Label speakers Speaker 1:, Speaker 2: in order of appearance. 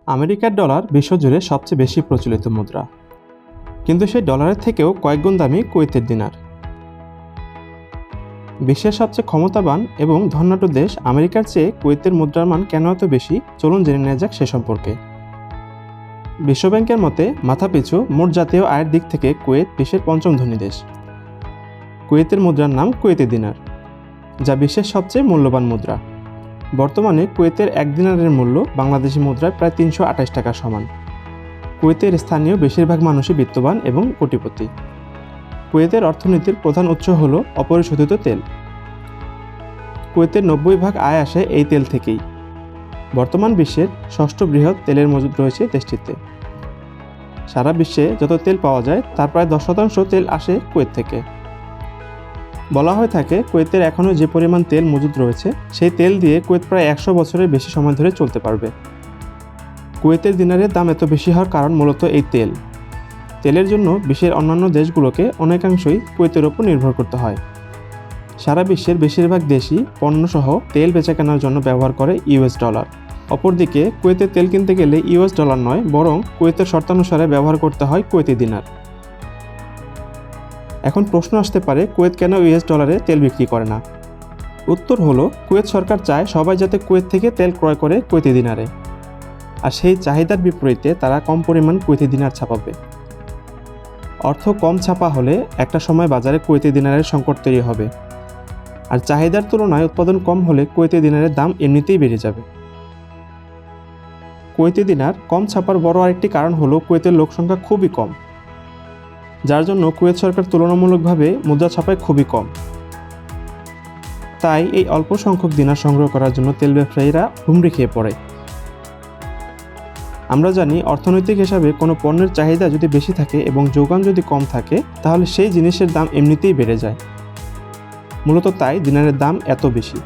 Speaker 1: আমেরিকার ডলার বিশ্বজুড়ে সবচেয়ে বেশি প্রচলিত মুদ্রা, কিন্তু সেই ডলারের থেকেও কয়েকগুণ দামি কুয়েতের দিনার। বিশ্বের সবচেয়ে ক্ষমতাবান এবং ধনাঢ্য দেশ আমেরিকার চেয়ে কুয়েতের মুদ্রার মান কেন এত বেশি, চলুন জেনে নেওয়া যাক সে সম্পর্কে। বিশ্বব্যাংকের মতে মাথাপিছু মোট জাতীয় আয়ের দিক থেকে কুয়েত বিশ্বের পঞ্চম ধনী দেশ। কুয়েতের মুদ্রার নাম কুয়েতি দিনার, যা বিশ্বের সবচেয়ে মূল্যবান মুদ্রা। বর্তমানে কুয়েতের এক দিনারের মূল্য বাংলাদেশি মুদ্রায় প্রায় 328 টাকা সমান। কুয়েতের স্থানীয় বেশিরভাগ মানুষই বিত্তবান এবং কোটিপতি। কুয়েতের অর্থনীতির প্রধান উৎস হল অপরিশোধিত তেল। কুয়েতের 90% আয় আসে এই তেল থেকেই। বর্তমান বিশ্বের ষষ্ঠ বৃহৎ তেলের মজুদ রয়েছে দেশটিতে। সারা বিশ্বে যত তেল পাওয়া যায় তার প্রায় 10% তেল আসে কুয়েত থেকে। বলা হয়ে থাকে কুয়েতের এখনও যে পরিমাণ তেল মজুদ রয়েছে সেই তেল দিয়ে কুয়েত প্রায় 100 বছরের বেশি সময় ধরে চলতে পারবে। কুয়েতের দিনারের দাম এত বেশি হওয়ার কারণ মূলত এই তেল। তেলের জন্য বিশ্বের অন্যান্য দেশগুলোকে অনেকাংশই কুয়েতের ওপর নির্ভর করতে হয়। সারা বিশ্বের বেশিরভাগ দেশই পণ্যসহ তেল বেচাকেনার জন্য ব্যবহার করে ইউএস ডলার। অপরদিকে কুয়েতের তেল কিনতে গেলে ইউএস ডলার নয়, বরং কুয়েতের শর্তানুসারে ব্যবহার করতে হয় কুয়েতি দিনার। এখন প্রশ্ন আসতে পারে, কুয়েত কেন ইউএস ডলারে তেল বিক্রি করে না? উত্তর হলো, কুয়েত সরকার চায় সবাই যাতে কুয়েত থেকে তেল ক্রয় করে কুয়েতি দিনারে, আর সেই চাহিদার বিপরীতে তারা কম পরিমাণ কুয়েতি দিনার ছাপাবে। অর্থ কম ছাপা হলে একটা সময় বাজারে কুয়েতি দিনারের সংকট তৈরি হবে, আর চাহিদার তুলনায় উৎপাদন কম হলে কুয়েতি দিনারের দাম এমনিতেই বেড়ে যাবে। কুয়েতি দিনার কম ছাপার বড় আরেকটি কারণ হলো কুয়েতের লোকসংখ্যা খুবই কম, যার জন্য কুয়েত সরকার তুলনামূলকভাবে মুদ্রা ছাপায় খুবই কম। তাই এই অল্প সংখ্যক দিনার সংগ্রহ করার জন্য তেল ব্যবসায়ীরা হুমড়ি খেয়ে পড়ে। আমরা জানি অর্থনৈতিক হিসাবে কোনো পণ্যের চাহিদা যদি বেশি থাকে এবং যোগান যদি কম থাকে তাহলে সেই জিনিসের দাম এমনিতেই বেড়ে যায়। মূলত তাই দিনারের দাম এত বেশি।